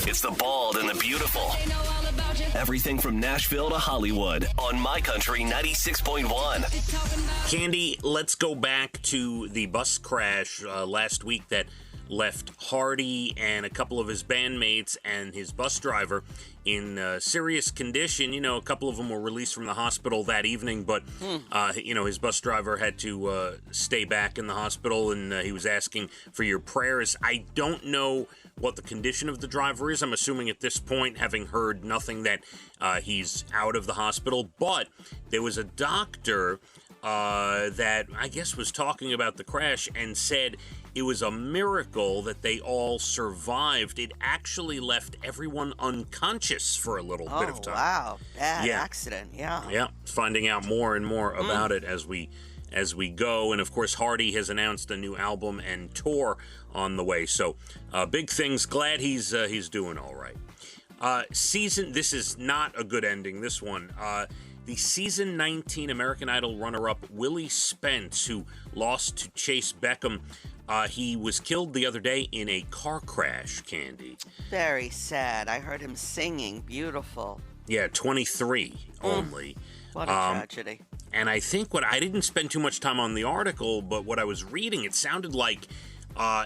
It's the Bald and the Beautiful. Everything from Nashville to Hollywood on My Country 96.1. Cande, let's go back to the bus crash last week that left Hardy and a couple of his bandmates and his bus driver in serious condition. You know, a couple of them were released from the hospital that evening, but, his bus driver had to stay back in the hospital, and he was asking for your prayers. I don't know what the condition of the driver is. I'm assuming at this point, having heard nothing, that he's out of the hospital, but there was a doctor that I guess was talking about the crash and said it was a miracle that they all survived. It actually left everyone unconscious for a little bit of time. Oh, wow. Bad accident, yeah. Yeah, finding out more and more about it as we go. And, of course, Hardy has announced a new album and tour on the way. So, big things. Glad he's doing all right. This is not a good ending, this one. The season 19 American Idol runner-up Willie Spence, who lost to Chase Beckham, he was killed the other day in a car crash, Cande. Very sad. I heard him singing. Beautiful. Yeah, 23 only. What a tragedy. And I think I didn't spend too much time on the article, but what I was reading, it sounded like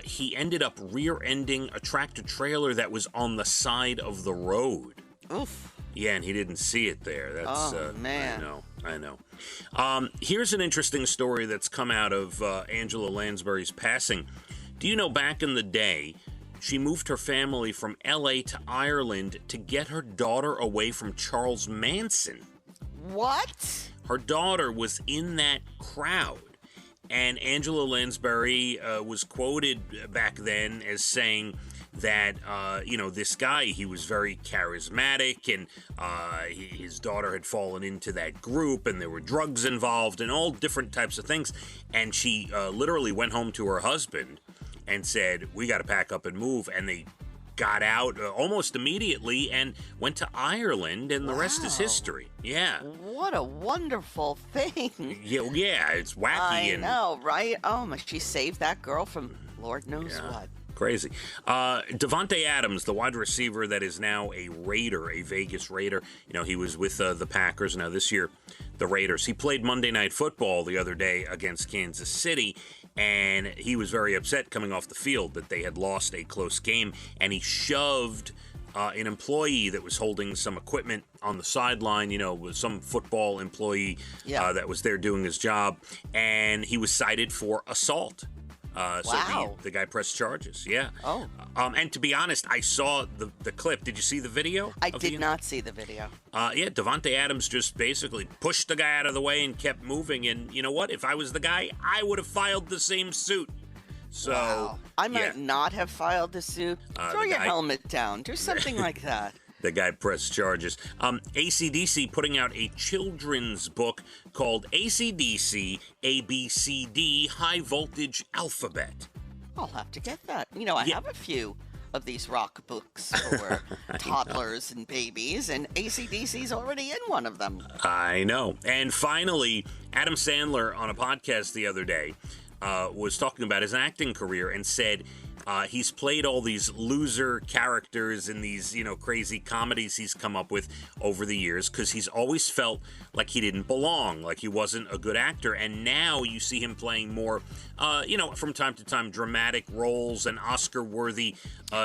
he ended up rear-ending a tractor-trailer that was on the side of the road. Oof. Yeah, and he didn't see it there. That's, man. I know. Here's an interesting story that's come out of Angela Lansbury's passing. Do you know back in the day, she moved her family from L.A. to Ireland to get her daughter away from Charles Manson? What? Her daughter was in that crowd. And Angela Lansbury was quoted back then as saying that, this guy, he was very charismatic, and his daughter had fallen into that group, and there were drugs involved and all different types of things. And she literally went home to her husband and said, we got to pack up and move. And they got out almost immediately and went to Ireland, and the rest is history. Yeah. What a wonderful thing. Yeah, it's wacky. I know, right? Oh, she saved that girl from Lord knows what. Crazy. Davante Adams, the wide receiver that is now a Raider, a Vegas Raider. You know, he was with the Packers. Now this year, the Raiders. He played Monday Night Football the other day against Kansas City, and he was very upset coming off the field that they had lost a close game, and he shoved an employee that was holding some equipment on the sideline, with some football employee that was there doing his job, and he was cited for assault. So the guy pressed charges, yeah. Oh. And to be honest, I saw the clip. Did you see the video? I did not see the video. Davante Adams just basically pushed the guy out of the way and kept moving. And you know what? If I was the guy, I would have filed the same suit. So I might not have filed the suit. Throw your helmet down. Do something like that. The guy pressed charges. AC/DC putting out a children's book called AC/DC ABCD High Voltage Alphabet. I'll have to get that. I have a few of these rock books for toddlers and babies, and AC/DC's already in one of them. I know. And finally, Adam Sandler on a podcast the other day was talking about his acting career and said he's played all these loser characters in these, crazy comedies he's come up with over the years because he's always felt like he didn't belong, like he wasn't a good actor. And now you see him playing more, from time to time, dramatic roles and Oscar-worthy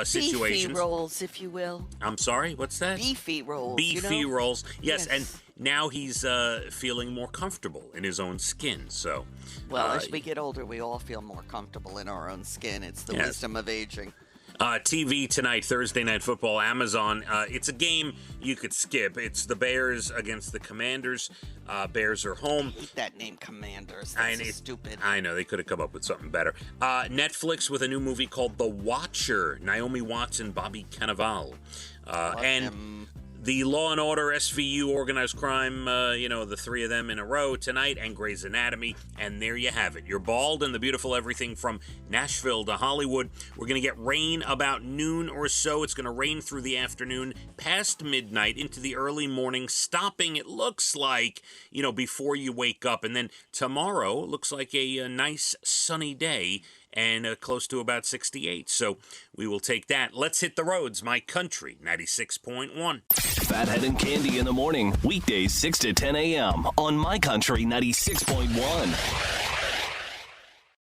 situations. Beefy roles, if you will. I'm sorry, what's that? Beefy roles. Beefy roles, yes. And now he's feeling more comfortable in his own skin. So, as we get older, we all feel more comfortable in our own skin. It's the wisdom of aging. TV tonight, Thursday Night Football, Amazon. It's a game you could skip. It's the Bears against the Commanders. Bears are home. I hate that name, Commanders. That's stupid. I know. They could have come up with something better. Netflix with a new movie called The Watcher. Naomi Watts and Bobby Cannavale. The Law & Order, SVU, Organized Crime, the three of them in a row tonight, and Grey's Anatomy. And there you have it. You're Bald and the Beautiful, everything from Nashville to Hollywood. We're going to get rain about noon or so. It's going to rain through the afternoon, past midnight, into the early morning, stopping, it looks like, before you wake up. And then tomorrow, it looks like a nice sunny day and close to about 68. So we will take that. Let's hit the roads. My Country 96.1. Phathead and Cande in the morning, weekdays 6 to 10 a.m. on My Country 96.1.